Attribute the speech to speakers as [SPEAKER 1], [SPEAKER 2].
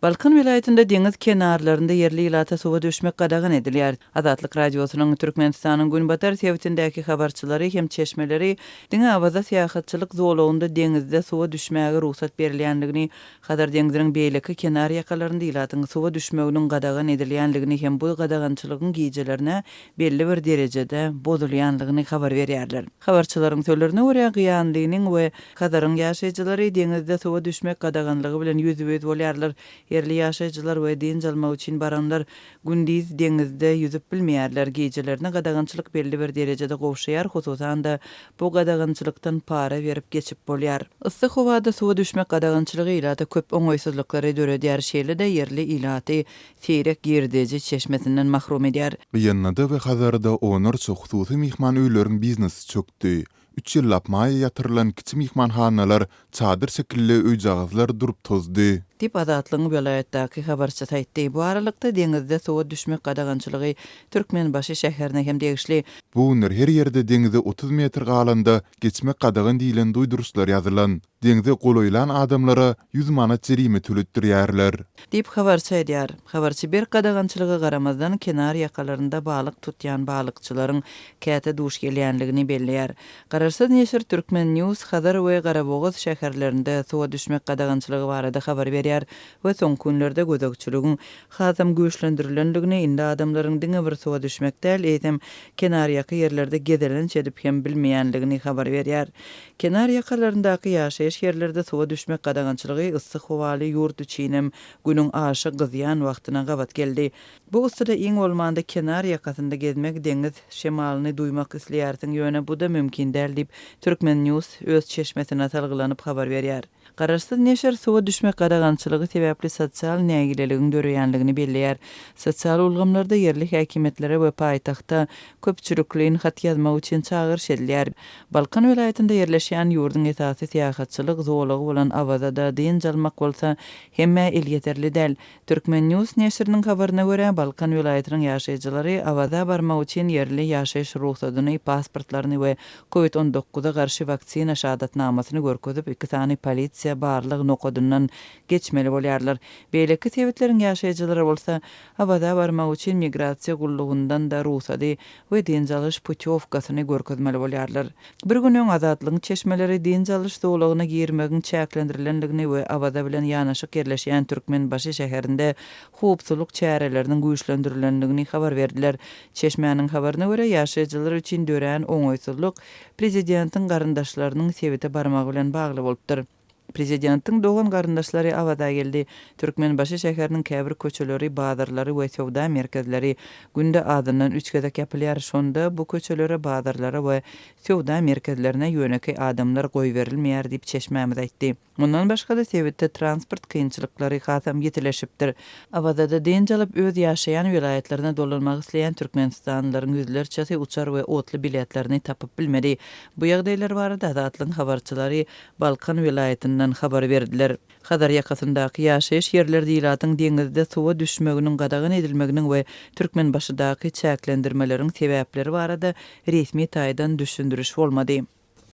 [SPEAKER 1] Balkan vilayetinde deňiz kenarlarynda yerli ilata suwa düşmek gadagan edilýär. Azatlyk radiosynyň Türkmenistanyň Günbatar sewitindäki habarçylary hem çeşmeleri diňe awaza syýahatçylyk zolawynda deňizde suwa düşmäge ruhsat berilýändigini, Hadar deňiziniň beýleki kenar ýakalarynda ilatyň suwa düşmeginiň gadagan edilýändigini hem bu gadagançylygyň gijelerine belli bir derejede bozulýandygyny habar berýärler. Habarçylaryň sözlerine görä gyanlygynyň we Hadaryň ýaşaýjylary deňizde suwa düşmek gadaganlygy bilen ýüzübet bolýarlar. Yerli ýaşaýjylar we din jalmak üçin baranlar gündiz deňizde ýüzüp bilmeýärler. Gejelerine gadagançylyk belli bir derejede gowşaýar, hususan da bu gadagançylykdan para berip geçip bolýar. Issyk howada suwa düşmek gadagançylygy ilata köp oňoýsuzlyklary döredýär şeýle de yerli ilaty seýrek girdeji çeşmesinden mahrum edýär.
[SPEAKER 2] Ýanynda we Hadarda onurça hususy mihman öýleriň biznesi çökdi. 3 ýyl lapmaýa ýatyrylan kiçik mihmanhanalar, çadyr şekilli öýjagazlar durup tozdy.
[SPEAKER 1] Dip Azatlyň vilayetdäki habarçy taýtdy. Bu aralykda deňizde suwa düşmek gadagançylygy Türkmenbaşy şäherine hem degişli.
[SPEAKER 2] Bu günler her ýerde deňize 30 metr galanda geçmek gadagan diýilen duýduruşlar ýazylan. Deňize goloýlan adamlara 100 manat jerime töletdirýärler.
[SPEAKER 1] Dip habarçy edýär. Habarçy bir gadagançylyga garamazdan kenar ýakalarynda balyk tutýan balykçylaryň käte duş gelýänligini belleýär. Gararsız neşir Türkmen News Hadar we Garaboguz şäherlerinde suwa düşmek gadagançylygy barada habar berýär we soň günlerde gözegçiligiň hazam güýçlendirilendigini, indi adamlaryň diňe bir suwa düşmekde eýdem kenar ýaky ýerlerde gedelen çedip hem bilmeýänligini habar berýär. Kenar ýakalaryndaky ýaşaýyş ýerlerde suwa düşmek gadagançylygy yssyk howaly ýurt üçinem günüň aşy gyzýan wagtyna gabat geldi. Bu ustada iň bolmanda kenar ýakasynda gezmek, deňiz şemalyny duýmak isleýärsiň ýöne bu da mümkin däl dip Türkmen News öz çeşmesine salgylanyp habar berýär. Gararsız neşir suwa düşmek gadagançylygy sebäpli sosial nägileligiň döreýänligini belleýär. Sosial ulgamlarda yerli häkimetlere we paýtagta köpçülikliň hat ýazmak üçin çagyryş edilýär. Balkan vilayetinde yerleşýän ýurdun esasy syýahatçylyk zowlagy bolan awazada din jalmak bolsa hemme el ýeterli däl. Türkmen News neşiriniň habaryna görä Balkan vilayetiniň ýaşaýjylary awaza barmak üçin yerli ýaşaýyş ruhsatyny, pasportlaryny we COVID-19-a garşy vaksina şahadatnamasyny görkezip iki sany polisiýa barlyg nokodundan geçmeli bolýarlar. Beýleki sebetleriň ýaşaýjylary bolsa awaza barmak üçin migrasiýa gullugundan da ruhsady we din jalyş putyowkasyny görkezmeli bolýarlar. Bir günüň azatlygyň çeşmeleri din jalyş dowlagyna girmegiň çäklendirilendigini we awaza bilen ýanaşyk yerleşýän Türkmenbaşy şäherinde howpsuzlyk çäreleriniň güýçlendirilendigini habar berdiler. Çeşmenin habaryna görä ýaşaýjylar üçin dören oňoýsuzlyk prezidentiň garyndaşlarynyň sebite barmagy bilen bagly bolupdyr. Prezidentiň dogan garyndaşlary awada geldi. Türkmenbaşy şäheriniň käbir köçeleri, bazarlary we sowda merkezleri günde adından 3 gezek ýapylýar. Şonda bu köçelere, bazarlara we sowda merkezlerine ýöneki adamlar goý berilmeýär diýip çeşmämiz aýtdy. Mundan başga da sebitde transport kynçylyklary hasam ýetileşipdir. Awazada din jalyp öz ýaşaýan vilayetlerine dolanmak isleýän Türkmenistanlylaryň ýüzlerçesi uçar we otly biletlerini tapyp bilmedi. Bu ýagdaýlar barada Azatlyň habarçylary Balkan vilayetinden habar berdiler. Hadar ýakasyndaky ýaşaýyş ýerleri ilatyň deňizde suwa düşmeginiň gadagan edilmeginiň we Türkmenbaşydaky çäklendirmeleriň sebäpleri barada resmi taýdan düşündürüş bolmady.